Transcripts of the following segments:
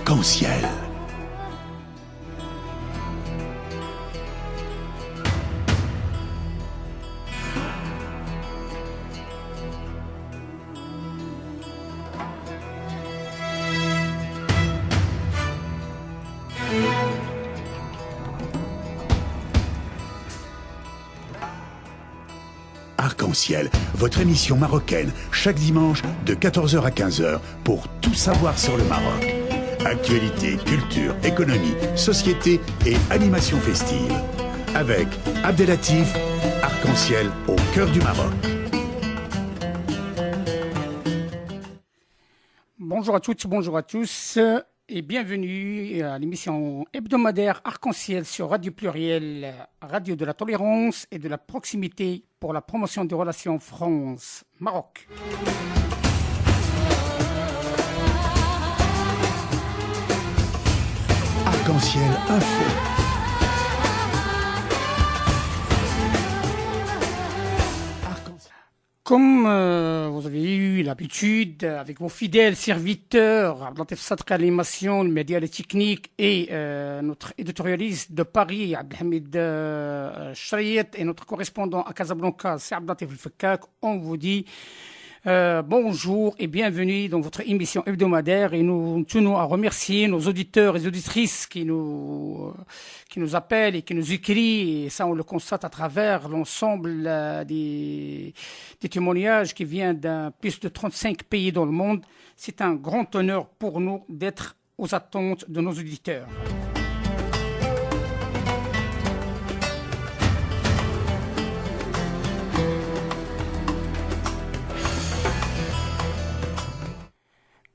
Arc-en-ciel. Arc-en-ciel, votre émission marocaine, chaque dimanche de 14h à 15h pour tout savoir sur le Maroc. Actualité, culture, économie, société et animation festive. Avec Abdelatif, Arc-en-ciel au cœur du Maroc. Bonjour à toutes, bonjour à tous et bienvenue à l'émission hebdomadaire Arc-en-ciel sur Radio Pluriel, radio de la tolérance et de la proximité pour la promotion des relations France-Maroc. Arc-en-ciel info. Comme vous avez eu l'habitude, avec vos fidèles serviteurs, Abdelatif Sadqa à l'animation, le média, les techniques et notre éditorialiste de Paris, Abdelhamid Chariet, et notre correspondant à Casablanca, c'est Abdelatif El-Fakak, on vous dit bonjour et bienvenue dans votre émission hebdomadaire et nous tenons à remercier nos auditeurs et auditrices qui nous appellent et qui nous écrivent, et ça on le constate à travers l'ensemble des témoignages qui viennent d'un plus de 35 pays dans le monde. C'est un grand honneur pour nous d'être aux attentes de nos auditeurs.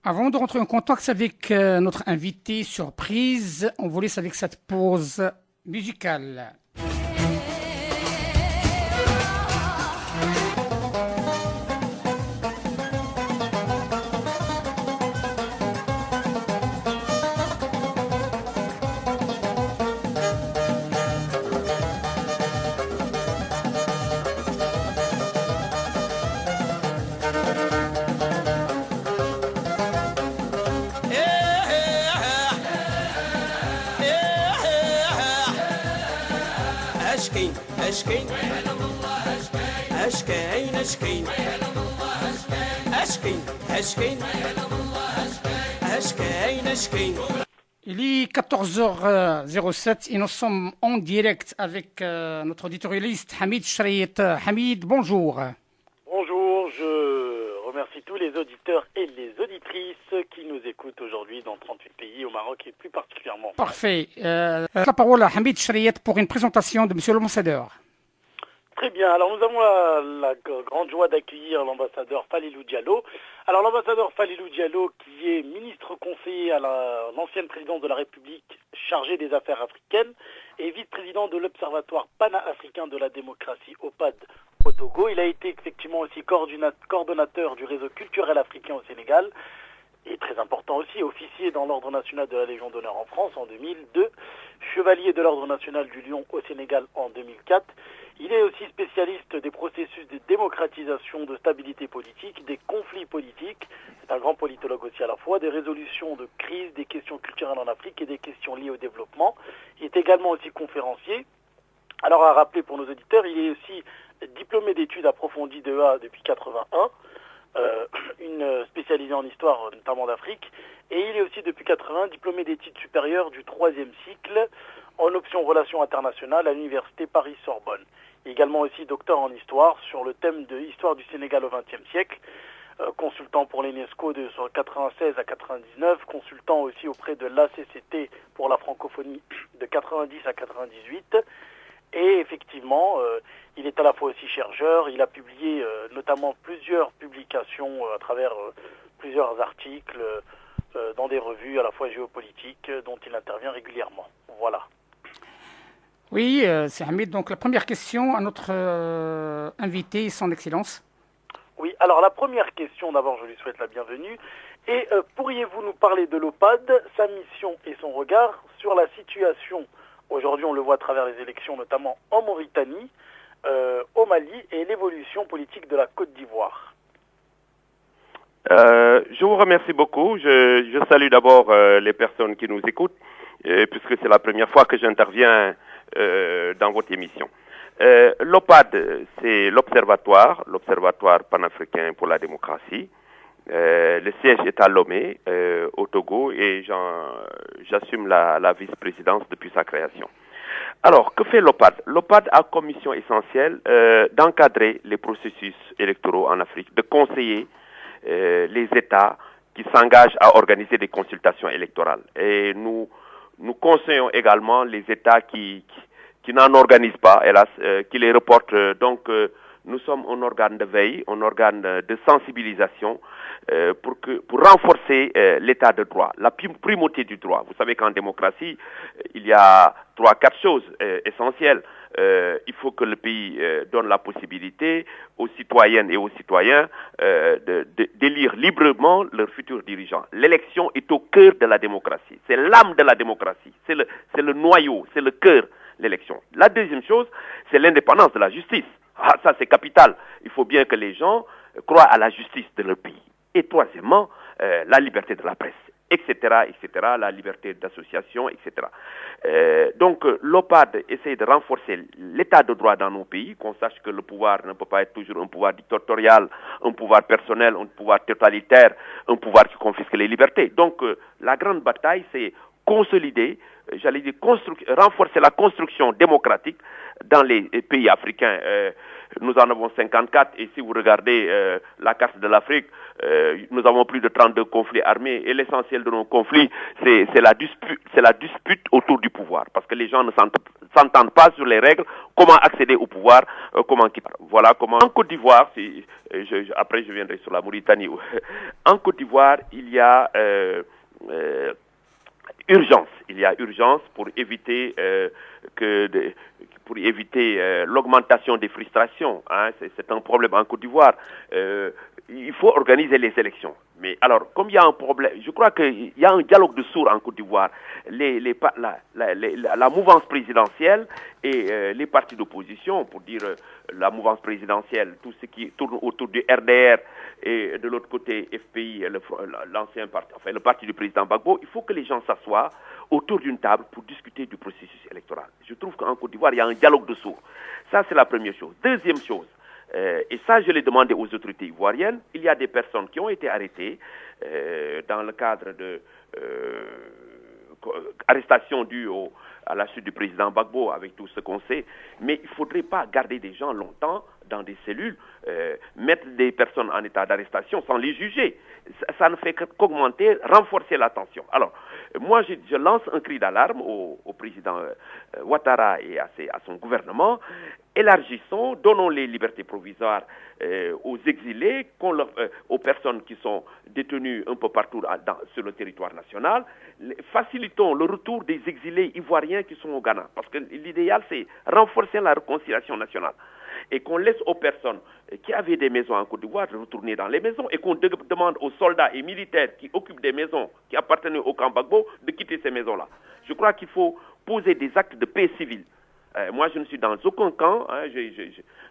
Avant de rentrer en contact avec notre invité surprise, on vous laisse avec cette pause musicale. أشكين أشكين أشكين أشكين أشكين أشكين أشكين أشكين. Il est 14h07 et nous sommes en direct avec notre éditorialiste Hamid Chariet. Hamid, bonjour. Bonjour, je remercie tous les auditeurs et les auditrices qui nous écoutent aujourd'hui dans 38 pays au Maroc et plus particulièrement. Parfait. La parole à Hamid Chariet pour une présentation de Monsieur l'ambassadeur. Très bien, alors nous avons la grande joie d'accueillir l'ambassadeur Falilou Diallo. Alors l'ambassadeur Falilou Diallo qui est ministre conseiller à l'ancienne présidence de la République chargée des affaires africaines et vice-président de l'Observatoire panafricain de la démocratie OPAD au Togo. Il a été effectivement aussi coordonnateur du réseau culturel africain au Sénégal et très important aussi, officier dans l'Ordre national de la Légion d'honneur en France en 2002, chevalier de l'Ordre national du Lion au Sénégal en 2004. Il est aussi spécialiste des processus de démocratisation, de stabilité politique, des conflits politiques. C'est un grand politologue aussi à la fois, des résolutions de crise, des questions culturelles en Afrique et des questions liées au développement. Il est également aussi conférencier. Alors à rappeler pour nos auditeurs, il est aussi diplômé d'études approfondies d'EA depuis 81, une spécialisée en histoire notamment d'Afrique. Et il est aussi depuis 80 diplômé d'études supérieures du 3e cycle en option relations internationales à l'université Paris-Sorbonne. Également aussi docteur en histoire sur le thème de l'histoire du Sénégal au XXe siècle, consultant pour l'UNESCO de 96 à 99, consultant aussi auprès de l'ACCT pour la francophonie de 90 à 98. Et effectivement, il est à la fois aussi chercheur, il a publié notamment plusieurs publications à travers plusieurs articles dans des revues à la fois géopolitiques dont il intervient régulièrement. Voilà. Oui, c'est Hamid. Donc la première question à notre invité, son Excellence. Oui, alors la première question, d'abord je lui souhaite la bienvenue. Et pourriez-vous nous parler de l'OPAD, sa mission et son regard sur la situation, aujourd'hui on le voit à travers les élections, notamment en Mauritanie, au Mali et l'évolution politique de la Côte d'Ivoire? Je vous remercie beaucoup. Je salue d'abord les personnes qui nous écoutent, puisque c'est la première fois que j'interviens dans votre émission. L'OPAD, c'est l'Observatoire panafricain pour la démocratie. Le siège est à Lomé, au Togo, et j'assume la vice-présidence depuis sa création. Alors, que fait l'OPAD? L'OPAD a comme mission essentielle d'encadrer les processus électoraux en Afrique, de conseiller les États qui s'engagent à organiser des consultations électorales. Et nous conseillons également les États qui n'en organisent pas, hélas, qui les reportent. Donc, nous sommes un organe de veille, un organe de sensibilisation pour renforcer l'état de droit, la primauté du droit. Vous savez qu'en démocratie, il y a 3-4 choses essentielles. Il faut que le pays donne la possibilité aux citoyennes et aux citoyens d'élire librement leurs futurs dirigeants. L'élection est au cœur de la démocratie. C'est l'âme de la démocratie. C'est le noyau, c'est le cœur, l'élection. La deuxième chose, c'est l'indépendance de la justice. Ah, ça, c'est capital. Il faut bien que les gens croient à la justice de leur pays. Et troisièmement, la liberté de la presse, etc., la liberté d'association, etc. Donc, l'OPAD essaie de renforcer l'état de droit dans nos pays, qu'on sache que le pouvoir ne peut pas être toujours un pouvoir dictatorial, un pouvoir personnel, un pouvoir totalitaire, un pouvoir qui confisque les libertés. Donc, la grande bataille, c'est consolider, renforcer la construction démocratique dans les pays africains. Nous en avons 54 et si vous regardez la carte de l'Afrique, nous avons plus de 32 conflits armés et l'essentiel de nos conflits, c'est la dispute autour du pouvoir parce que les gens ne s'entendent pas sur les règles, comment accéder au pouvoir, comment quitter. Voilà comment. En Côte d'Ivoire, après je viendrai sur la Mauritanie. En Côte d'Ivoire, il y a urgence. Il y a urgence pour éviter l'augmentation des frustrations. Hein. C'est un problème en Côte d'Ivoire. Il faut organiser les élections. Mais alors, comme il y a un problème, je crois qu'il y a un dialogue de sourds en Côte d'Ivoire. La mouvance présidentielle et les partis d'opposition, pour dire la mouvance présidentielle, tout ce qui tourne autour du RDR et de l'autre côté FPI, l'ancien parti, enfin le parti du président Gbagbo, il faut que les gens s'assoient autour d'une table pour discuter du processus électoral. Je trouve qu'en Côte d'Ivoire, il y a un dialogue de sourds. Ça, c'est la première chose. Deuxième chose, et ça, je l'ai demandé aux autorités ivoiriennes, il y a des personnes qui ont été arrêtées dans le cadre de arrestation due à la chute du président Gbagbo, avec tout ce qu'on sait, mais il ne faudrait pas garder des gens longtemps dans des cellules, mettre des personnes en état d'arrestation sans les juger. Ça ne fait qu'augmenter, renforcer la tension. Alors, moi, je lance un cri d'alarme au président Ouattara et à son gouvernement. Élargissons, donnons les libertés provisoires aux exilés, aux personnes qui sont détenues un peu partout sur le territoire national. Facilitons le retour des exilés ivoiriens qui sont au Ghana. Parce que l'idéal, c'est renforcer la réconciliation nationale. Et qu'on laisse aux personnes qui avaient des maisons en Côte d'Ivoire de retourner dans les maisons et qu'on demande aux soldats et militaires qui occupent des maisons qui appartenaient au camp Gbagbo de quitter ces maisons-là. Je crois qu'il faut poser des actes de paix civile. Moi, je ne suis dans aucun camp. Hein,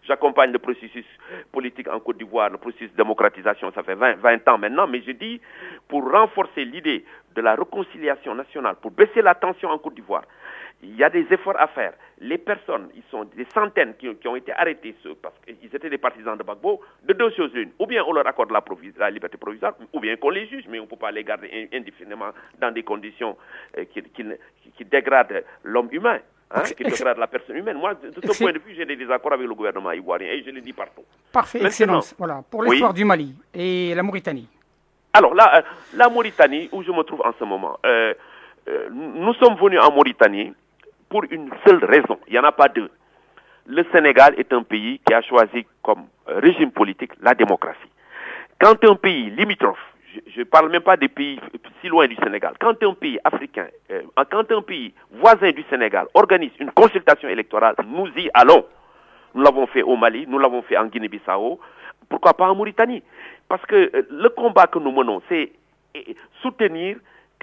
j'accompagne le processus politique en Côte d'Ivoire, le processus de démocratisation, ça fait 20 ans maintenant. Mais je dis, pour renforcer l'idée de la réconciliation nationale, pour baisser la tension en Côte d'Ivoire, il y a des efforts à faire. Les personnes, ils sont des centaines qui ont été arrêtés parce qu'ils étaient des partisans de Gbagbo, de deux choses l'une. Ou bien on leur accorde la liberté provisoire, ou bien qu'on les juge, mais on ne peut pas les garder indéfiniment dans des conditions qui dégradent l'homme humain. Hein, qui dégradent la personne humaine. Moi, de ce point de vue, j'ai des désaccords avec le gouvernement ivoirien et je le dis partout. Parfait, excellence. Voilà, pour l'histoire du Mali et la Mauritanie. Alors, la Mauritanie, où je me trouve en ce moment, nous sommes venus en Mauritanie pour une seule raison. Il n'y en a pas deux. Le Sénégal est un pays qui a choisi comme régime politique la démocratie. Quand un pays limitrophe, je ne parle même pas des pays si loin du Sénégal, quand un pays africain, quand un pays voisin du Sénégal organise une consultation électorale, nous y allons. Nous l'avons fait au Mali, nous l'avons fait en Guinée-Bissau, pourquoi pas en Mauritanie? Parce que le combat que nous menons, c'est soutenir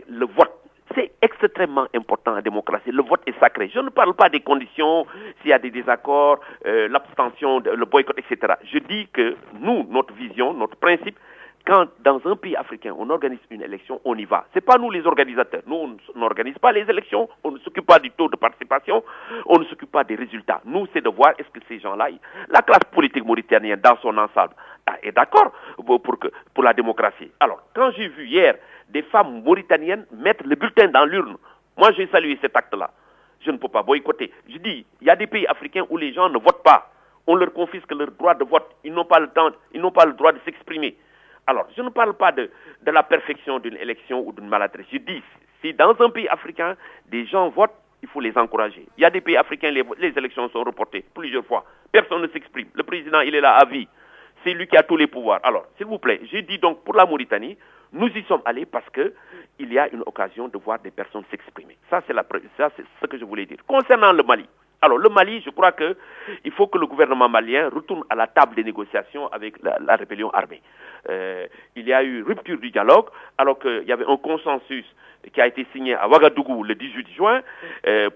le vote. C'est extrêmement important en démocratie. Le vote est sacré. Je ne parle pas des conditions, s'il y a des désaccords, l'abstention, le boycott, etc. Je dis que nous, notre vision, notre principe, quand dans un pays africain, on organise une élection, on y va. Ce n'est pas nous les organisateurs. Nous, on n'organise pas les élections, on ne s'occupe pas du taux de participation, on ne s'occupe pas des résultats. Nous, c'est de voir est-ce que ces gens-là, la classe politique mauritanienne dans son ensemble, est d'accord pour la démocratie. Alors, quand j'ai vu hier des femmes mauritaniennes mettre le bulletin dans l'urne, moi, j'ai salué cet acte-là. Je ne peux pas boycotter. Je dis, il y a des pays africains où les gens ne votent pas. On leur confisque leur droit de vote. Ils n'ont pas le temps, ils n'ont pas le droit de s'exprimer. Alors, je ne parle pas de la perfection d'une élection ou d'une maladresse. Je dis, si dans un pays africain, des gens votent, il faut les encourager. Il y a des pays africains, les élections sont reportées plusieurs fois. Personne ne s'exprime. Le président, il est là à vie. C'est lui qui a tous les pouvoirs. Alors, s'il vous plaît, j'ai dit donc pour la Mauritanie, nous y sommes allés parce qu'il y a une occasion de voir des personnes s'exprimer. Ça, c'est ce que je voulais dire. Concernant le Mali, alors le Mali, je crois qu'il faut que le gouvernement malien retourne à la table des négociations avec la rébellion armée. Il y a eu rupture du dialogue, alors qu'il y avait un consensus qui a été signé à Ouagadougou le 18 juin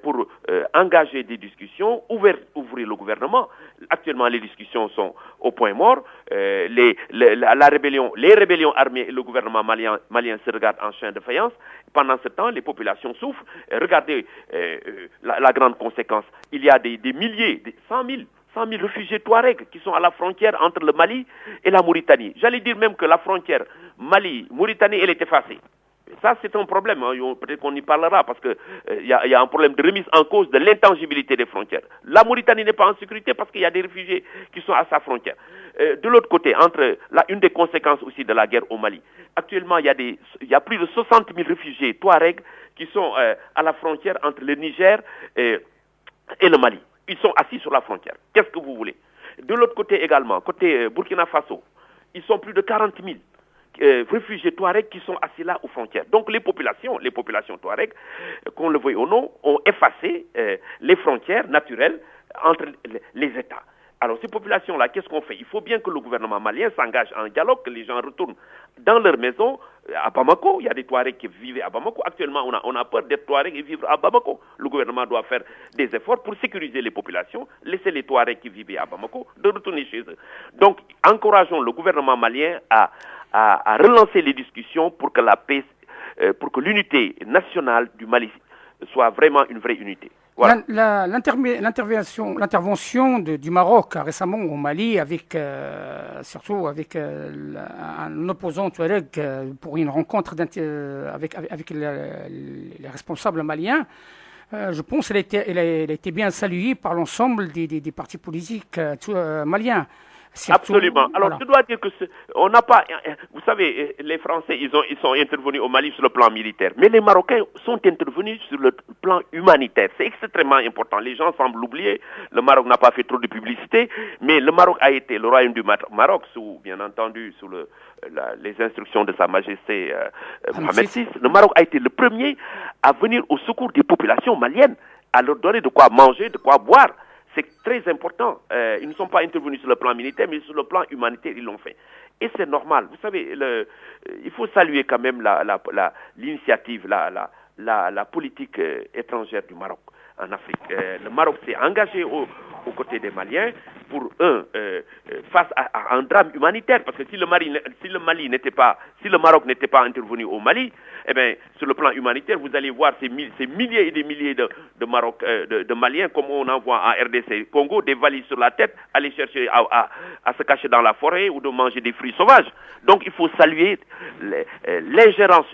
pour engager des discussions, ouvrir le gouvernement. Actuellement, les discussions sont au point mort. Les rébellions armées et le gouvernement malien se regardent en chien de faïence. Pendant ce temps, les populations souffrent. Regardez la grande conséquence. Il y a des milliers, 100 000 réfugiés touaregs qui sont à la frontière entre le Mali et la Mauritanie. J'allais dire même que la frontière Mali-Mauritanie, elle est effacée. Ça, c'est un problème. Hein. Peut-être qu'on y parlera parce qu'il y a un problème de remise en cause de l'intangibilité des frontières. La Mauritanie n'est pas en sécurité parce qu'il y a des réfugiés qui sont à sa frontière. De l'autre côté, une des conséquences aussi de la guerre au Mali, actuellement, il y a plus de 60 000 réfugiés touaregs qui sont à la frontière entre le Niger et le Mali. Ils sont assis sur la frontière. Qu'est-ce que vous voulez? De l'autre côté également, côté Burkina Faso, ils sont plus de 40 000. Réfugiés touaregs qui sont assis là aux frontières. Donc les populations touaregs, qu'on le veuille ou non, ont effacé les frontières naturelles entre les États. Alors ces populations-là, qu'est-ce qu'on fait? Il faut bien que le gouvernement malien s'engage en dialogue, que les gens retournent dans leur maison. À Bamako, il y a des Touaregs qui vivaient à Bamako. Actuellement, on a peur d'être Touaregs et vivre à Bamako. Le gouvernement doit faire des efforts pour sécuriser les populations, laisser les Touaregs qui vivaient à Bamako de retourner chez eux. Donc, encourageons le gouvernement malien à relancer les discussions pour que la paix, pour que l'unité nationale du Mali soit vraiment une vraie unité. Voilà. L'intervention du Maroc récemment au Mali, surtout avec un opposant touareg pour une rencontre avec les responsables maliens, je pense qu'elle a été bien saluée par l'ensemble des partis politiques maliens. Surtout, absolument. Alors, voilà. Je dois dire que on n'a pas... Vous savez, les Français, ils sont intervenus au Mali sur le plan militaire. Mais les Marocains sont intervenus sur le plan humanitaire. C'est extrêmement important. Les gens semblent l'oublier. Le Maroc n'a pas fait trop de publicité. Mais le Maroc a été, le royaume du Maroc, bien entendu, sous les instructions de Sa Majesté Mohamed VI, le Maroc a été le premier à venir au secours des populations maliennes, à leur donner de quoi manger, de quoi boire. C'est très important. Ils ne sont pas intervenus sur le plan militaire, mais sur le plan humanitaire, ils l'ont fait. Et c'est normal. Vous savez, il faut saluer quand même l'initiative, la politique étrangère du Maroc en Afrique. Le Maroc s'est engagé aux côtés des Maliens pour face à un drame humanitaire, parce que si le Maroc n'était pas intervenu au Mali, eh bien, sur le plan humanitaire, vous allez voir ces milliers et des milliers de Maliens, comme on en voit en RDC Congo, des valises sur la tête, aller chercher à se cacher dans la forêt ou de manger des fruits sauvages. Donc il faut saluer l'ingérence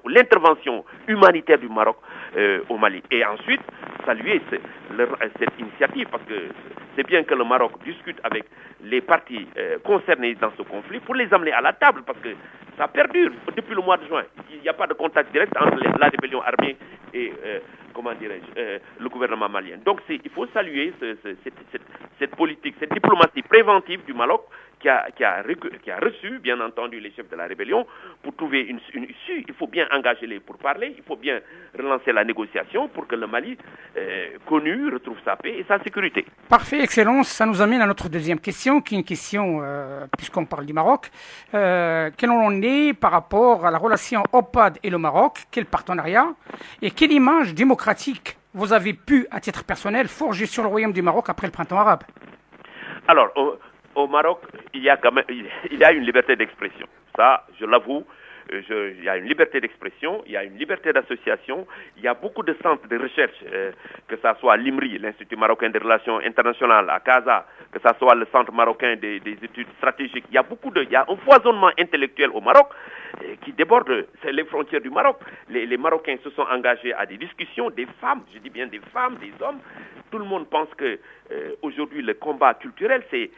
ou l'intervention humanitaire du Maroc au Mali. Et ensuite, saluer cette initiative, parce que c'est bien que le Maroc discute avec les parties concernées dans ce conflit pour les amener à la table, parce que ça perdure depuis le mois de juin. Il n'y a pas de contact direct entre la rébellion armée et le gouvernement malien. Donc il faut saluer cette politique, cette diplomatie préventive du Maroc qui a reçu, bien entendu, les chefs de la rébellion pour trouver une issue. Il faut bien engager les pourparlers, il faut bien relancer la négociation pour que le Mali, connu, retrouve sa paix et sa sécurité. Parfait, Excellence. Ça nous amène à notre deuxième question, qui est une question, puisqu'on parle du Maroc. Quel en est par rapport à la relation OPAD et le Maroc? Quel partenariat? Et quelle image démocratique vous avez pu, à titre personnel, forger sur le royaume du Maroc après le printemps arabe? Alors, Au Maroc, il y a quand même, il y a une liberté d'expression. Ça, je l'avoue. Il y a une liberté d'expression, il y a une liberté d'association, il y a beaucoup de centres de recherche, que ça soit l'IMRI, l'Institut marocain des relations internationales à Casa, que ça soit le Centre marocain des études stratégiques. Il y a un foisonnement intellectuel au Maroc qui déborde les frontières du Maroc. Les Marocains se sont engagés à des discussions, des femmes, je dis bien des femmes, des hommes. Tout le monde pense que aujourd'hui le combat culturel, c'est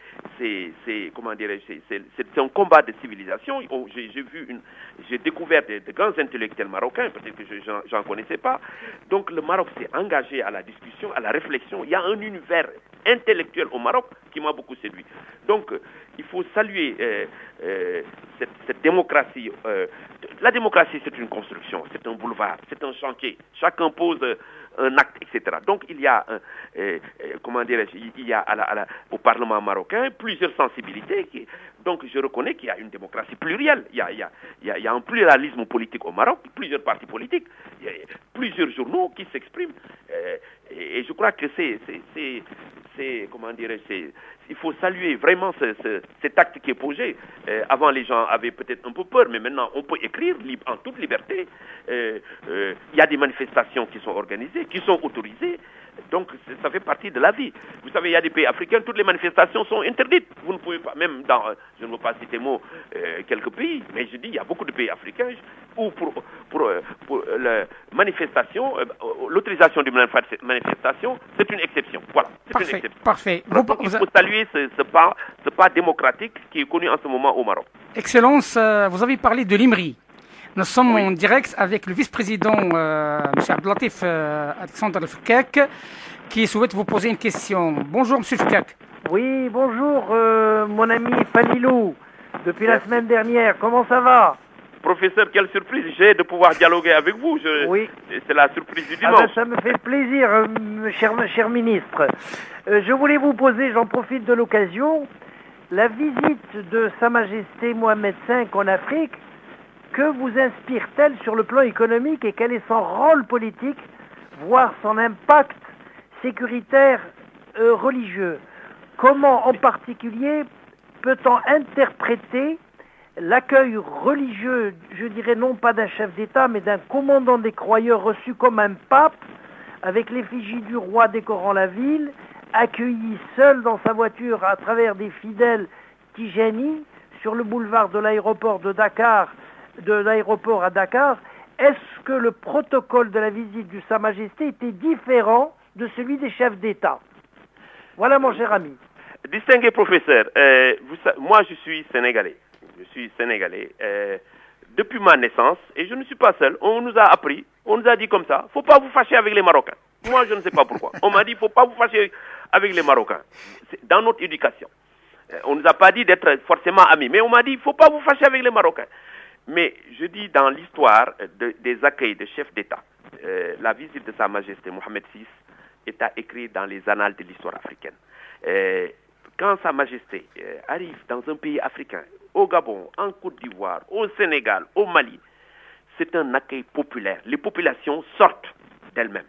un combat de civilisation. J'ai découvert de grands intellectuels marocains, peut-être que j'en connaissais pas. Donc le Maroc s'est engagé à la discussion, à la réflexion. Il y a un univers intellectuel au Maroc qui m'a beaucoup séduit. Donc il faut saluer cette démocratie. La démocratie, c'est une construction, c'est un boulevard, c'est un chantier. Chacun pose un acte, etc. Donc il y a, au Parlement marocain plusieurs sensibilités. Donc je reconnais qu'il y a une démocratie plurielle. Il y a un pluralisme politique au Maroc, plusieurs partis politiques, il y a plusieurs journaux qui s'expriment. Et je crois que il faut saluer vraiment cet acte qui est posé. Avant, les gens avaient peut-être un peu peur, mais maintenant, on peut écrire en toute liberté. Il y a des manifestations qui sont organisées, qui sont autorisées. Donc, ça fait partie de la vie. Vous savez, il y a des pays africains, toutes les manifestations sont interdites. Vous ne pouvez pas, même dans, je ne veux pas citer quelques pays, mais je dis, il y a beaucoup de pays africains où pour la manifestation, l'autorisation d'une manifestation, c'est une exception. Voilà, c'est une exception. Parfait. Donc, il faut saluer ce pas démocratique qui est connu en ce moment au Maroc. Excellence, vous avez parlé de l'IMRI. Nous sommes en direct avec le vice-président, M. Abdelatif Alexandre Fkak, qui souhaite vous poser une question. Bonjour, M. Fkak. Oui, bonjour, mon ami Falilou. Depuis la semaine dernière, comment ça va? Professeur, quelle surprise j'ai de pouvoir dialoguer avec vous. Oui. C'est la surprise du dimanche. Ça me fait plaisir, cher ministre. Je voulais vous poser, j'en profite de l'occasion, la visite de Sa Majesté Mohamed V en Afrique. Que vous inspire-t-elle sur le plan économique et quel est son rôle politique, voire son impact sécuritaire religieux? Comment en particulier peut-on interpréter l'accueil religieux, je dirais non pas d'un chef d'État, mais d'un commandant des croyeurs reçu comme un pape, avec l'effigie du roi décorant la ville, accueilli seul dans sa voiture à travers des fidèles Tijani sur le boulevard de l'aéroport à Dakar? Est-ce que le protocole de la visite de Sa Majesté était différent de celui des chefs d'État? Voilà, mon cher ami. Distingué professeur, moi je suis sénégalais. Depuis ma naissance, et je ne suis pas seul, on nous a appris, on nous a dit comme ça, faut pas vous fâcher avec les Marocains. Moi je ne sais pas pourquoi. On m'a dit, faut pas vous fâcher avec les Marocains. C'est dans notre éducation. On nous a pas dit d'être forcément amis, mais on m'a dit, faut pas vous fâcher avec les Marocains. Mais je dis, dans l'histoire des accueils de chefs d'État, la visite de Sa Majesté Mohamed VI est à écrire dans les annales de l'histoire africaine. Quand Sa Majesté arrive dans un pays africain, au Gabon, en Côte d'Ivoire, au Sénégal, au Mali, c'est un accueil populaire. Les populations sortent d'elles-mêmes.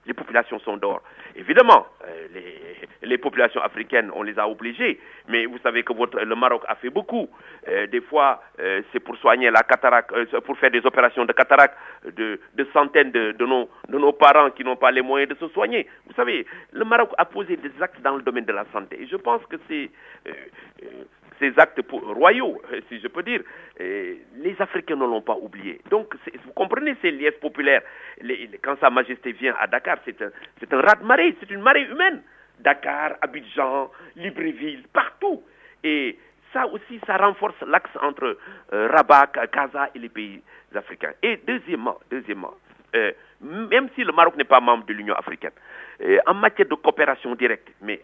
Les populations sont dehors. Évidemment, les populations africaines, on les a obligées, mais vous savez que le Maroc a fait beaucoup. Des fois, c'est pour soigner la cataracte, pour faire des opérations de cataracte de centaines de nos parents qui n'ont pas les moyens de se soigner. Vous savez, le Maroc a posé des actes dans le domaine de la santé. Et je pense que ces actes royaux, si je peux dire, les Africains ne l'ont pas oublié. Donc, vous comprenez ces liesses populaires. Quand Sa Majesté vient à Dakar, c'est un raz-de-marée, c'est une marée humaine. Dakar, Abidjan, Libreville, partout. Et ça aussi, ça renforce l'axe entre Rabat, Casa et les pays africains. Et deuxièmement, même si le Maroc n'est pas membre de l'Union africaine, en matière de coopération directe, mais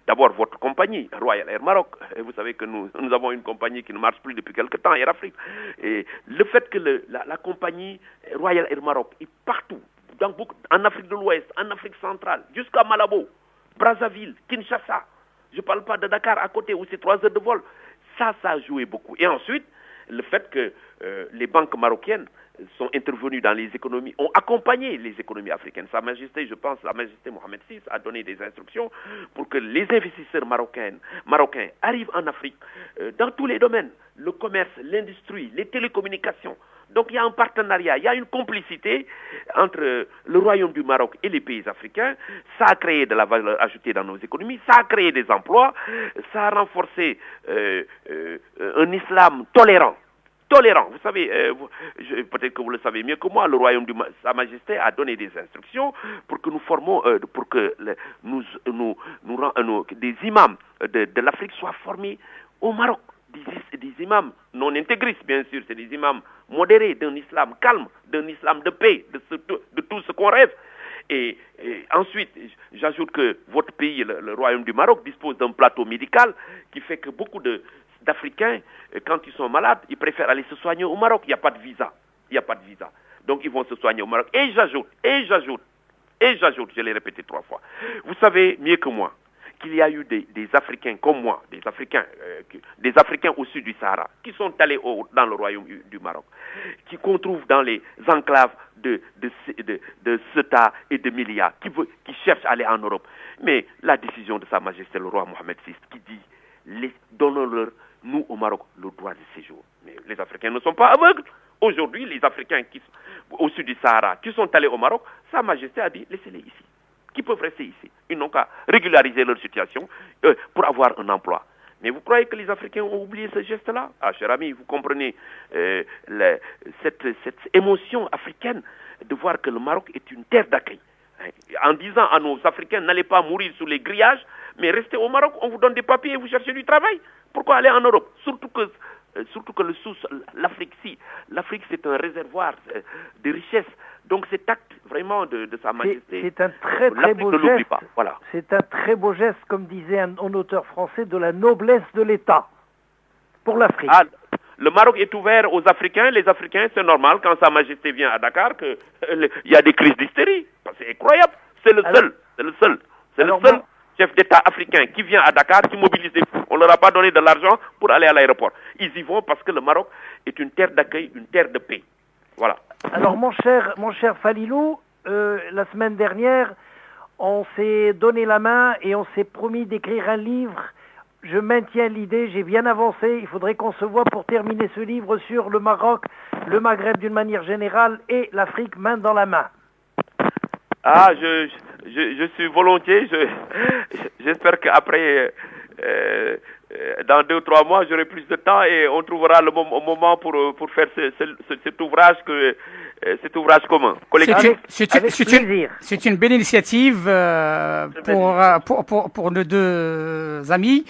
d'abord votre compagnie, Royal Air Maroc, vous savez que nous avons une compagnie qui ne marche plus depuis quelque temps, Air Afrique, et le fait que la compagnie Royal Air Maroc est partout, en Afrique de l'Ouest, en Afrique centrale, jusqu'à Malabo, Brazzaville, Kinshasa, je ne parle pas de Dakar à côté où c'est 3 heures de vol, ça a joué beaucoup. Et ensuite, le fait que les banques marocaines sont intervenues dans les économies, ont accompagné les économies africaines. Sa Majesté, je pense, Sa Majesté Mohamed VI a donné des instructions pour que les investisseurs marocains arrivent en Afrique dans tous les domaines, le commerce, l'industrie, les télécommunications. Donc il y a un partenariat, il y a une complicité entre le Royaume du Maroc et les pays africains. Ça a créé de la valeur ajoutée dans nos économies, ça a créé des emplois, ça a renforcé un islam tolérant. Vous savez, peut-être que vous le savez mieux que moi, le Royaume du Sa Majesté a donné des instructions pour que nous formons, pour que des imams de l'Afrique soient formés au Maroc. Des imams non intégristes, bien sûr, c'est des imams modérés, d'un islam calme, d'un islam de paix, de tout ce qu'on rêve. Et ensuite, j'ajoute que votre pays, le Royaume du Maroc, dispose d'un plateau médical qui fait que beaucoup d'Africains, quand ils sont malades, ils préfèrent aller se soigner au Maroc. Il n'y a pas de visa. Donc ils vont se soigner au Maroc. Et j'ajoute, je l'ai répété 3 fois. Vous savez mieux que moi qu'il y a eu des Africains comme moi, des Africains au sud du Sahara, qui sont allés dans le Royaume du Maroc, qu'on trouve dans les enclaves de Ceuta et de Melilla, qui cherchent à aller en Europe. Mais la décision de Sa Majesté le roi Mohamed VI qui dit donnons-leur, nous au Maroc, le droit de séjour. Mais les Africains ne sont pas aveugles. Aujourd'hui, les Africains au sud du Sahara qui sont allés au Maroc, Sa Majesté a dit laissez-les ici, qui peuvent rester ici. Ils n'ont qu'à régulariser leur situation pour avoir un emploi. Mais vous croyez que les Africains ont oublié ce geste-là? Ah, cher ami, vous comprenez cette émotion africaine de voir que le Maroc est une terre d'accueil. En disant à nos Africains, n'allez pas mourir sous les grillages, mais restez au Maroc, on vous donne des papiers et vous cherchez du travail. Pourquoi aller en Europe? Surtout que l'Afrique, l'Afrique c'est un réservoir de richesses. Donc cet acte vraiment de Sa Majesté, c'est un très beau geste. Pas. Voilà. C'est un très beau geste, comme disait un auteur français, de la noblesse de l'État pour l'Afrique. Ah, le Maroc est ouvert aux Africains. Les Africains, c'est normal quand Sa Majesté vient à Dakar qu'il y a des crises d'hystérie. C'est incroyable. C'est le seul chef d'État africain qui vient à Dakar, qui mobilise des fous. On ne leur a pas donné de l'argent pour aller à l'aéroport. Ils y vont parce que le Maroc est une terre d'accueil, une terre de paix. Voilà. Alors mon cher Falilou, la semaine dernière, on s'est donné la main et on s'est promis d'écrire un livre. Je maintiens l'idée, j'ai bien avancé. Il faudrait qu'on se voit pour terminer ce livre sur le Maroc, le Maghreb d'une manière générale et l'Afrique main dans la main. Ah, je suis volontiers. J'espère qu'après, dans 2 ou 3 mois, j'aurai plus de temps et on trouvera le moment pour faire cet ouvrage commun, collectif. C'est une belle initiative pour nos 2 amis.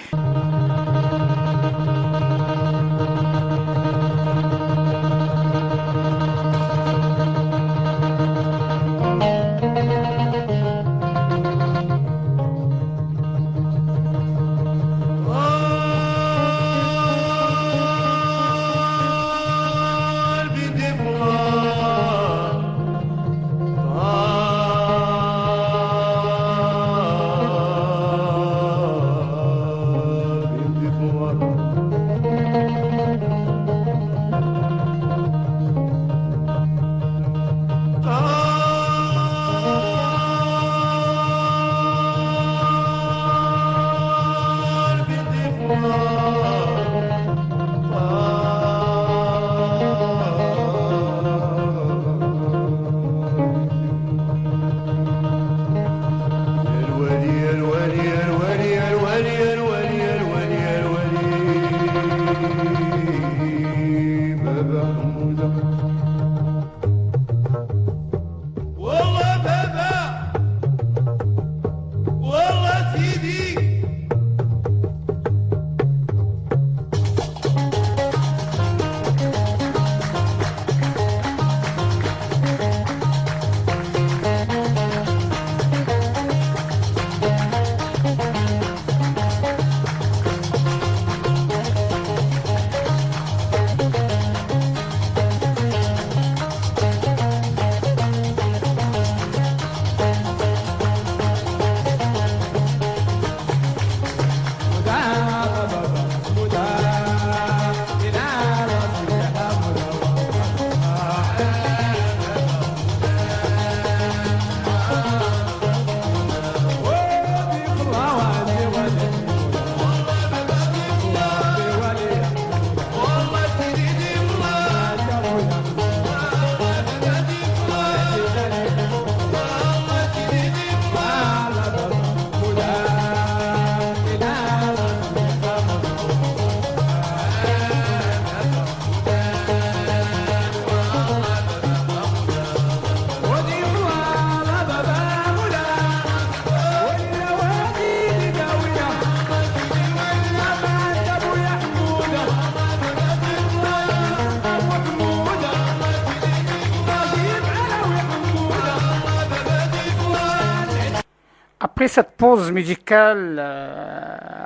après cette pause musicale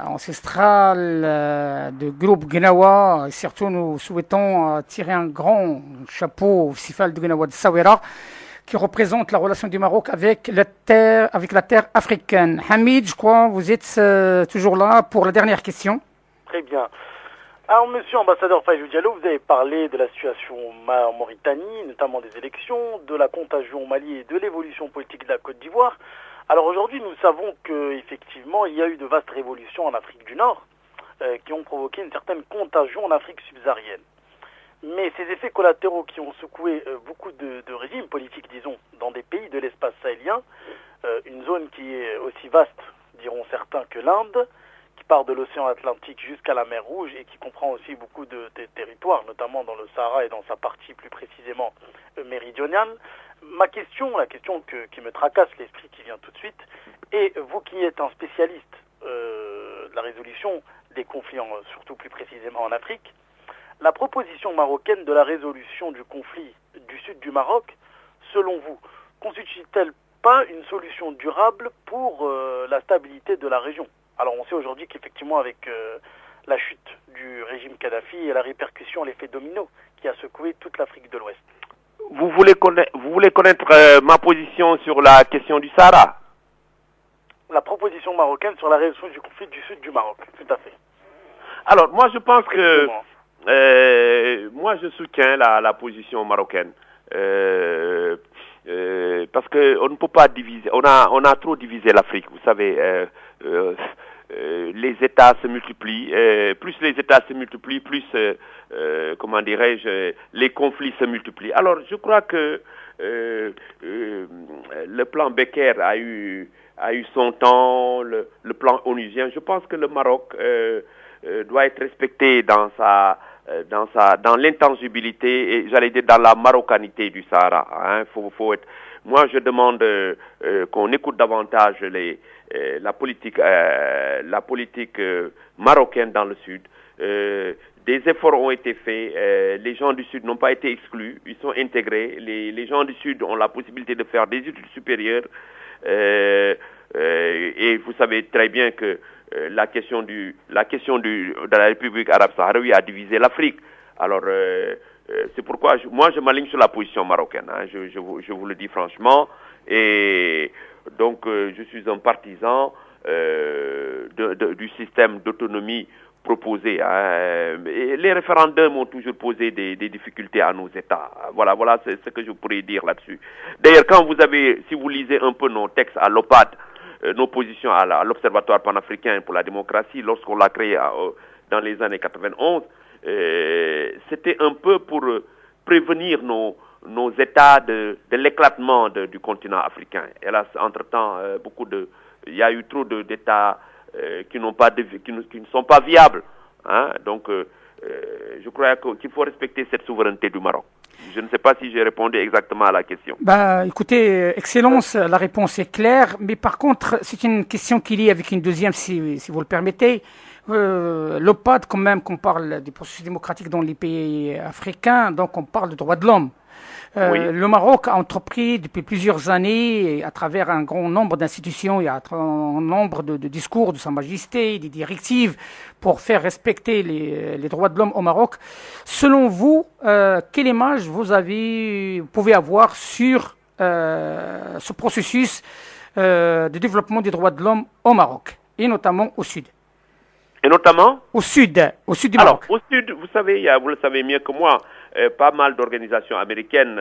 ancestrale du groupe Gnawa, et surtout nous souhaitons tirer un grand chapeau au festival de Gnawa de Sawera, qui représente la relation du Maroc avec la terre africaine. Hamid, je crois, vous êtes toujours là pour la dernière question. Très bien. Alors, monsieur ambassadeur Falilou Diallo, vous avez parlé de la situation en Mauritanie, notamment des élections, de la contagion au Mali et de l'évolution politique de la Côte d'Ivoire. Alors aujourd'hui, nous savons qu'effectivement, il y a eu de vastes révolutions en Afrique du Nord qui ont provoqué une certaine contagion en Afrique subsaharienne. Mais ces effets collatéraux qui ont secoué beaucoup de régimes politiques, disons, dans des pays de l'espace sahélien, une zone qui est aussi vaste, diront certains, que l'Inde, qui part de l'océan Atlantique jusqu'à la mer Rouge et qui comprend aussi beaucoup de territoires, notamment dans le Sahara et dans sa partie plus précisément méridionale. Ma question, la question qui me tracasse l'esprit qui vient tout de suite, et vous qui êtes un spécialiste de la résolution des conflits, surtout plus précisément en Afrique, la proposition marocaine de la résolution du conflit du sud du Maroc, selon vous, constitue-t-elle pas une solution durable pour la stabilité de la région? Alors on sait aujourd'hui qu'effectivement avec la chute du régime Kadhafi et la répercussion, l'effet domino qui a secoué toute l'Afrique de l'Ouest. Vous voulez connaître ma position sur la question du Sahara? La proposition marocaine sur la résolution du conflit du sud du Maroc, tout à fait. Alors moi je pense que moi je soutiens la position marocaine. Parce que on ne peut pas diviser, on a trop divisé l'Afrique, vous savez. Les États se multiplient, plus les États se multiplient, plus, comment dirais-je, les conflits se multiplient. Alors, je crois que le plan Becker a eu son temps, le plan onusien. Je pense que le Maroc doit être respecté dans l'intangibilité et, j'allais dire, dans la marocanité du Sahara. Hein. Faut être. Moi, je demande qu'on écoute davantage la politique marocaine dans le Sud. Des efforts ont été faits. Les gens du Sud n'ont pas été exclus. Ils sont intégrés. Les gens du Sud ont la possibilité de faire des études supérieures. Et vous savez très bien que la question de la République arabe sahraoui a divisé l'Afrique. Alors, c'est pourquoi moi je m'aligne sur la position marocaine. Hein, je vous le dis franchement. Et donc, je suis un partisan du système d'autonomie proposé. Hein. Et les référendums ont toujours posé des difficultés à nos États. Voilà, c'est ce que je pourrais dire là-dessus. D'ailleurs, si vous lisez un peu nos textes à l'OPAD, nos positions à l'Observatoire panafricain pour la démocratie, lorsqu'on l'a créé dans les années 91, c'était un peu pour prévenir nos États de l'éclatement du continent africain. Hélas, entre-temps, il y a eu trop d'États qui ne sont pas viables. Hein? Donc, je crois qu'il faut respecter cette souveraineté du Maroc. Je ne sais pas si j'ai répondu exactement à la question. Écoutez, Excellence, la réponse est claire, mais par contre, c'est une question qui lie avec une deuxième, si vous le permettez. L'OPAD, quand même, qu'on parle du processus démocratique dans les pays africains, donc on parle de droits de l'homme. Oui. Le Maroc a entrepris depuis plusieurs années, à travers un grand nombre d'institutions et à travers un nombre de discours de Sa Majesté, des directives pour faire respecter les droits de l'homme au Maroc. Selon vous, quelle image vous pouvez avoir sur ce processus de développement des droits de l'homme au Maroc, et notamment au Sud? Et notamment au sud du Maroc. Alors, au Sud, vous savez, vous le savez mieux que moi, pas mal d'organisations américaines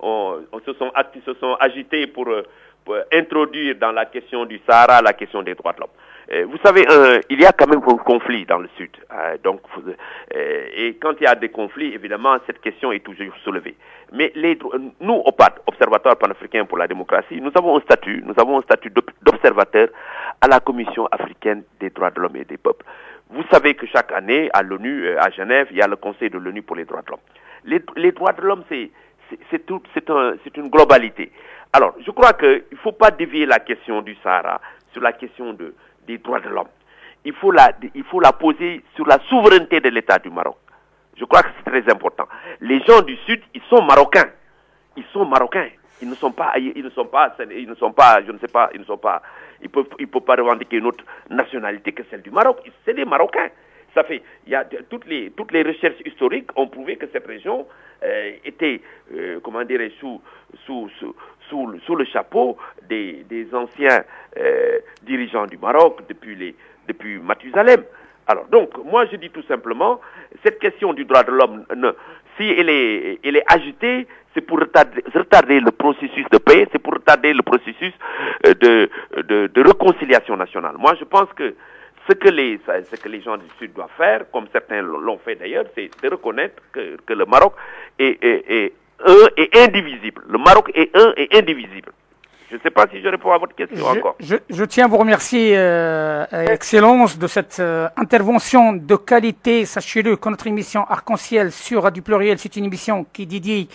se sont agitées pour introduire dans la question du Sahara la question des droits de l'homme. Vous savez, il y a quand même un conflit dans le Sud. Et quand il y a des conflits, évidemment, cette question est toujours soulevée. Mais nous, OPAD, Observatoire panafricain pour la démocratie, nous avons un statut d'observateur à la Commission africaine des droits de l'homme et des peuples. Vous savez que chaque année, à l'ONU, à Genève, il y a le Conseil de l'ONU pour les droits de l'homme. Les droits de l'homme, c'est une globalité. Alors, je crois qu'il ne faut pas dévier la question du Sahara sur la question des droits de l'homme. Il faut la poser sur la souveraineté de l'État du Maroc. Je crois que c'est très important. Les gens du Sud, ils sont marocains. Ils ne sont pas, je ne sais pas, ils peuvent pas revendiquer une autre nationalité que celle du Maroc. C'est des Marocains. Toutes les recherches historiques ont prouvé que cette région était, sous le chapeau des anciens dirigeants du Maroc depuis Mathusalem. Alors donc, moi je dis tout simplement, cette question du droit de l'homme, si elle est agitée, c'est pour retarder le processus de paix, c'est pour retarder le processus de réconciliation nationale. Moi je pense que ce que les gens du Sud doivent faire, comme certains l'ont fait d'ailleurs, c'est de reconnaître que le Maroc est un et indivisible. Le Maroc est un et indivisible. Je ne sais pas si je réponds à votre question encore. Je tiens à vous remercier, Excellence, de cette intervention de qualité. Sachez-le que notre émission Arc-en-Ciel sur Radio Pluriel, c'est une émission qui est dédiée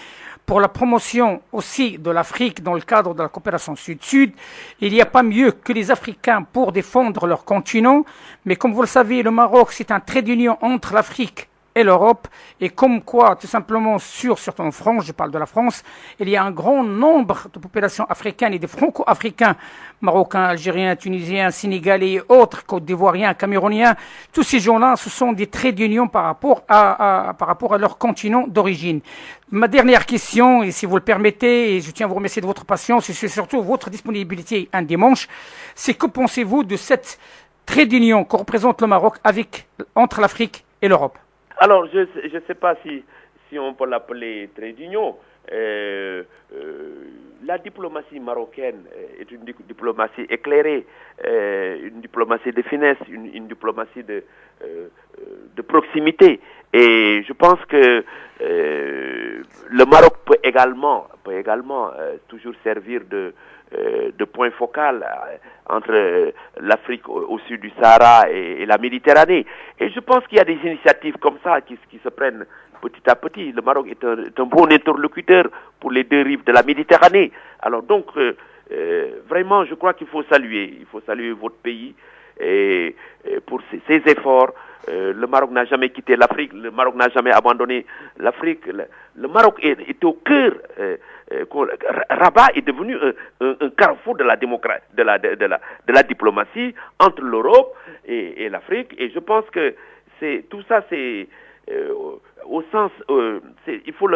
pour la promotion aussi de l'Afrique dans le cadre de la coopération Sud-Sud. Il n'y a pas mieux que les Africains pour défendre leur continent. Mais comme vous le savez, le Maroc, c'est un trait d'union entre l'Afrique et l'Europe, et comme quoi, tout simplement, surtout en France, je parle de la France, il y a un grand nombre de populations africaines et de franco-africains, marocains, algériens, tunisiens, sénégalais et autres, côte d'Ivoiriens, camerouniens. Tous ces gens-là, ce sont des traits d'union par rapport à leur continent d'origine. Ma dernière question, et si vous le permettez, et je tiens à vous remercier de votre patience et surtout votre disponibilité un dimanche, c'est que pensez-vous de cette trait d'union que représente le Maroc entre l'Afrique et l'Europe? Alors, je ne sais pas si on peut l'appeler trait d'union. La diplomatie marocaine est une diplomatie éclairée, une diplomatie de finesse, une diplomatie de proximité. Et je pense que le Maroc peut également toujours servir de point focal entre l'Afrique au sud du Sahara et la Méditerranée. Et je pense qu'il y a des initiatives comme ça qui se prennent petit à petit. Le Maroc est un bon interlocuteur pour les deux rives de la Méditerranée. Alors donc, vraiment, je crois qu'il faut saluer votre pays et pour ses efforts. Le Maroc n'a jamais quitté l'Afrique, le Maroc n'a jamais abandonné l'Afrique. Le Maroc est au cœur. Rabat est devenu un carrefour de la diplomatie entre l'Europe et l'Afrique. Et je pense que tout ça, c'est au sens, il faut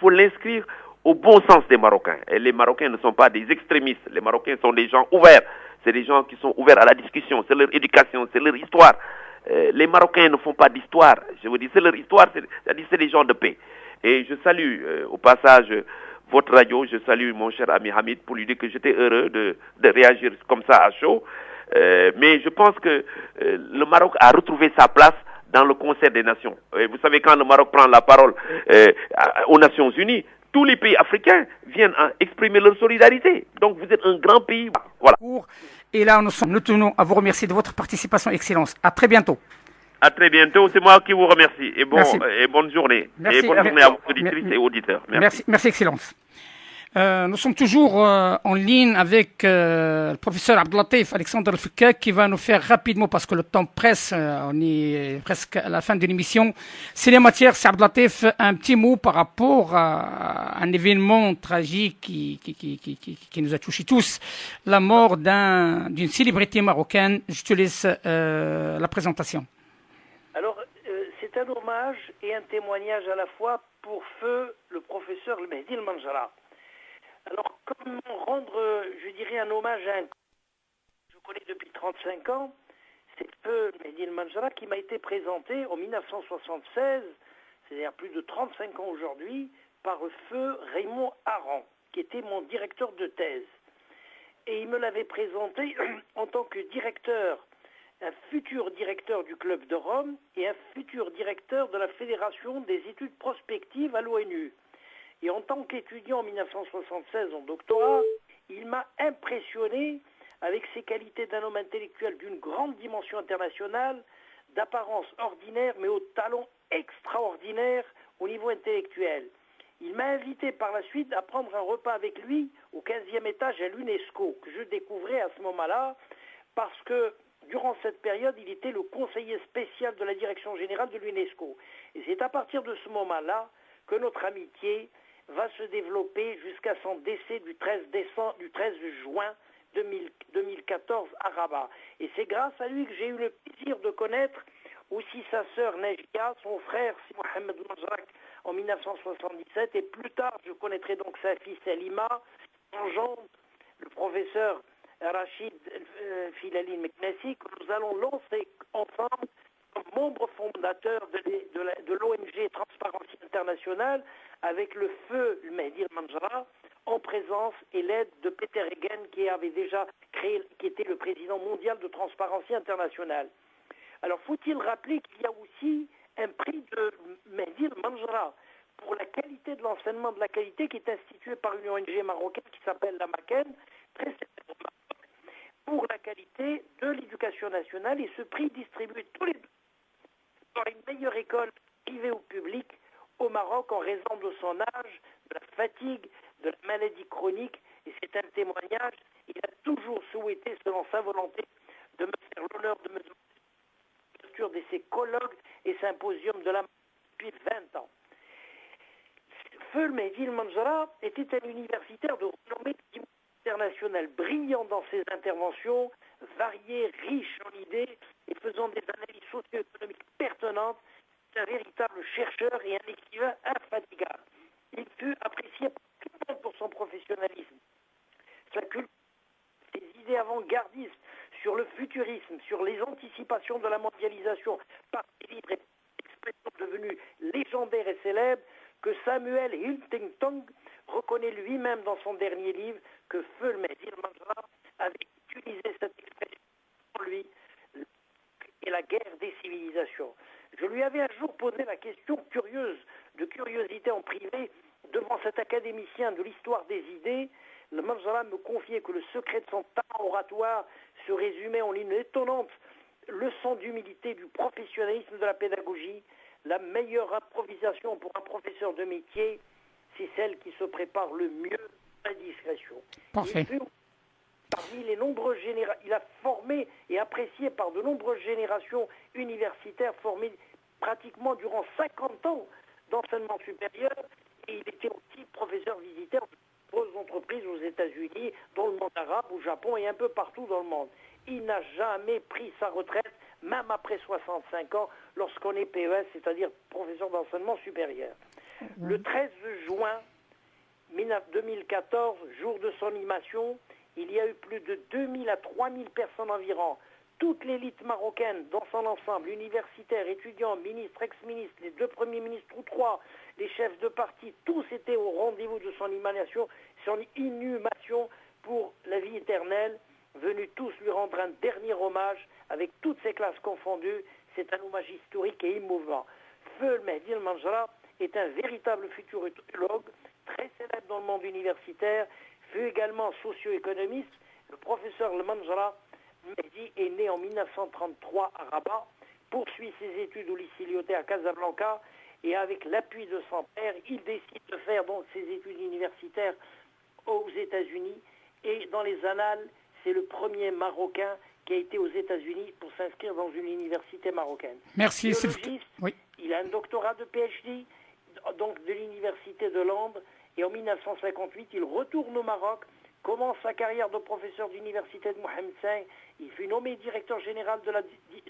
l'inscrire au bon sens des Marocains. Et les Marocains ne sont pas des extrémistes. Les Marocains sont des gens ouverts. C'est des gens qui sont ouverts à la discussion. C'est leur éducation, c'est leur histoire. Les Marocains ne font pas d'histoire. Je vous dis, c'est leur histoire. C'est des gens de paix. Et je salue au passage votre radio. Je salue mon cher ami Hamid pour lui dire que j'étais heureux de réagir comme ça à chaud. Mais je pense que le Maroc a retrouvé sa place dans le concert des nations. Et vous savez, quand le Maroc prend la parole aux Nations Unies, tous les pays africains viennent exprimer leur solidarité. Donc vous êtes un grand pays. Voilà. Et là, nous tenons à vous remercier de votre participation, Excellence. À très bientôt. À très bientôt. C'est moi qui vous remercie. Et bonne journée. Merci. Et bonne journée à vos auditrices et auditeurs. Merci, Excellence. Nous sommes toujours en ligne avec le professeur Abdelatif Alexandre Al-Fekak qui va nous faire rapidement, parce que le temps presse, on est presque à la fin de l'émission. C'est les matières, c'est Abdelatif, un petit mot par rapport à un événement tragique qui nous a touchés tous, la mort d'une célébrité marocaine. Je te laisse la présentation. Alors, c'est un hommage et un témoignage à la fois pour feu le professeur Mehdi El Manjara. Alors, comment rendre, je dirais, un hommage à un que je connais depuis 35 ans, c'est feu Mehdi El Manjara qui m'a été présenté en 1976, c'est-à-dire plus de 35 ans aujourd'hui, par feu Raymond Aran, qui était mon directeur de thèse. Et il me l'avait présenté en tant que directeur, un futur directeur du Club de Rome et un futur directeur de la Fédération des études prospectives à l'ONU. Et en tant qu'étudiant en 1976 en doctorat, il m'a impressionné avec ses qualités d'un homme intellectuel d'une grande dimension internationale, d'apparence ordinaire mais au talent extraordinaire au niveau intellectuel. Il m'a invité par la suite à prendre un repas avec lui au 15e étage à l'UNESCO, que je découvrais à ce moment-là, parce que durant cette période, il était le conseiller spécial de la direction générale de l'UNESCO. Et c'est à partir de ce moment-là que notre amitié va se développer jusqu'à son décès du 13 juin 2014 à Rabat. Et c'est grâce à lui que j'ai eu le plaisir de connaître aussi sa sœur Nejia, son frère Si Mohamed Majrak en 1977, et plus tard je connaîtrai donc sa fille Salima, son gendre, le professeur Rachid Filali Meknessi, que nous allons lancer ensemble comme membre fondateur de l'ONG Transparency International, avec le feu Mehdi Manjra, en présence et l'aide de Peter Egen, qui avait déjà créé, qui était le président mondial de Transparency International. Alors faut-il rappeler qu'il y a aussi un prix de Mehdi Manjra pour la qualité de l'enseignement de la qualité, qui est institué par une ONG marocaine qui s'appelle la MACEN, très célèbre au Maroc, pour la qualité de l'éducation nationale, et ce prix distribué tous les deux dans une meilleure école privée ou publique au Maroc en raison de son âge, de la fatigue, de la maladie chronique, et c'est un témoignage. Il a toujours souhaité, selon sa volonté, de me faire l'honneur de me donner l'ouverture de ses colloques et symposiums de la depuis 20 ans. Feu Mehdi Manjra était un universitaire de renommée internationale, brillant dans ses interventions, varié, riche en idées et faisant des analyses socio-économiques pertinentes. C'est un véritable chercheur et un écrivain infatigable. Il fut apprécié par tout le monde pour son professionnalisme, sa culture, ses idées avant-gardistes sur le futurisme, sur les anticipations de la mondialisation, par ses livres et expressions devenues légendaires et célèbres, que Samuel Huntington reconnaît lui-même dans son dernier livre, que Feu Mehdi Manjra avait utilisé cette expression pour lui, et la guerre des civilisations. Je lui avais un jour posé la question curieuse, de curiosité en privé, devant cet académicien de l'histoire des idées. Le Manjra me confiait que le secret de son talent oratoire se résumait en une étonnante leçon d'humilité, du professionnalisme de la pédagogie. La meilleure improvisation pour un professeur de métier, c'est celle qui se prépare le mieux à la discrétion. Parfait. Parmi les nombreuses il a formé et apprécié par de nombreuses générations universitaires, formées pratiquement durant 50 ans d'enseignement supérieur, et il était aussi professeur visiteur de nombreuses entreprises aux États-Unis, dans le monde arabe, au Japon et un peu partout dans le monde. Il n'a jamais pris sa retraite, même après 65 ans, lorsqu'on est PES, c'est-à-dire professeur d'enseignement supérieur. Le 13 juin 2014, jour de son animation, il y a eu plus de 2000 à 3000 personnes environ. Toute l'élite marocaine dans son ensemble, universitaires, étudiants, ministres, ex-ministres, les 2 premiers ministres ou 3, les chefs de parti, tous étaient au rendez-vous de son inhumation pour la vie éternelle, venus tous lui rendre un dernier hommage avec toutes ses classes confondues. C'est un hommage historique et immouvant. Feu Mehdi Manjra est un véritable futurologue, très célèbre dans le monde universitaire, fut également socio-économiste. Le professeur Manjra Mehdi est né en 1933 à Rabat, poursuit ses études au lycée Lyoté à Casablanca, et avec l'appui de son père, il décide de faire donc ses études universitaires aux États-Unis, et dans les annales, c'est le premier Marocain qui a été aux États-Unis pour s'inscrire dans une université marocaine. Merci. Oui. Il a un doctorat de PhD, donc de l'université de Londres, et en 1958, il retourne au Maroc, commence sa carrière de professeur d'université de Mohamed V. Il fut nommé directeur général de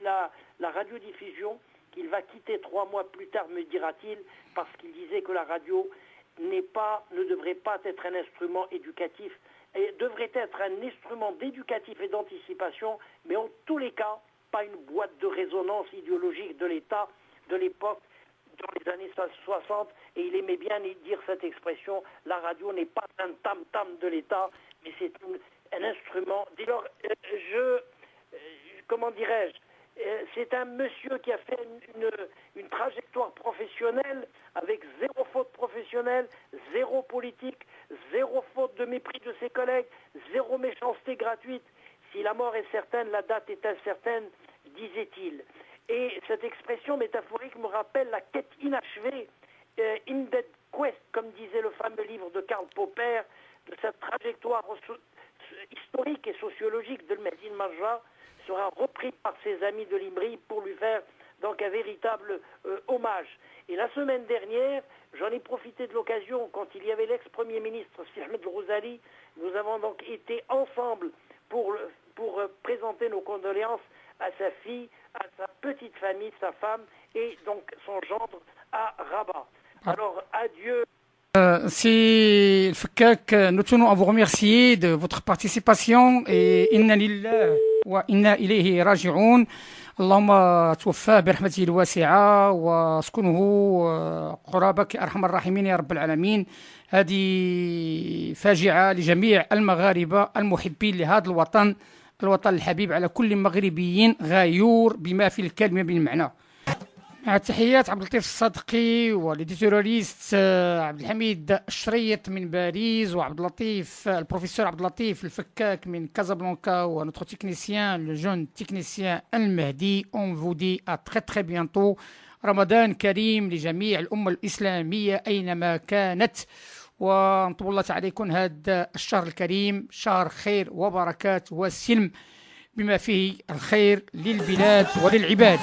la radiodiffusion, qu'il va quitter 3 mois plus tard, me dira-t-il, parce qu'il disait que la radio ne devrait pas être un instrument éducatif, et devrait être un instrument d'éducatif et d'anticipation, mais en tous les cas, pas une boîte de résonance idéologique de l'État de l'époque, dans les années 60, et il aimait bien dire cette expression, la radio n'est pas un tam-tam de l'État, mais c'est un instrument. Dès lors, comment dirais-je, c'est un monsieur qui a fait une trajectoire professionnelle avec 0 faute professionnelle, 0 politique, 0 faute de mépris de ses collègues, 0 méchanceté gratuite. Si la mort est certaine, la date est incertaine, disait-il. Et cette expression métaphorique me rappelle la quête inachevée, In Dead Quest, comme disait le fameux livre de Karl Popper, de cette trajectoire historique et sociologique de Mehdi Manjra, sera repris par ses amis de l'IMRI pour lui faire donc un véritable hommage. Et la semaine dernière, j'en ai profité de l'occasion, quand il y avait l'ex-premier ministre Sidi Ahmed El-Ghazali, nous avons donc été ensemble pour présenter nos condoléances à sa fille, à sa petite famille, sa femme et donc son gendre à Rabat. Alors, adieu. C'est le Fakak, nous tenons à vous remercier de votre participation et inna lillah wa inna ilayhi raji'un. اللهم توفاه برحمته الواسعة واسكنه قرابك أرحم الراحمين يا رب العالمين. هذه فاجعة لجميع المغاربة المحبين لهذا الوطن الحبيب على كل مغربي غيور بما في الكلمة بالمعنى. مع تحيات عبد اللطيف الصادقي والإديتورياليست عبد الحميد الشريط من باريس وعبد اللطيف البروفيسور عبد اللطيف الفكاك من كازابلانكا ونوتر تكنيسيان لو جون تكنيسيان المهدي. On vous dit à très très bientôt. رمضان كريم لجميع الأمة الإسلامية أينما كانت، ونطلب الله تعالى يكون هذا الشهر الكريم شهر خير وبركات وسلم بما فيه الخير للبلاد وللعباد.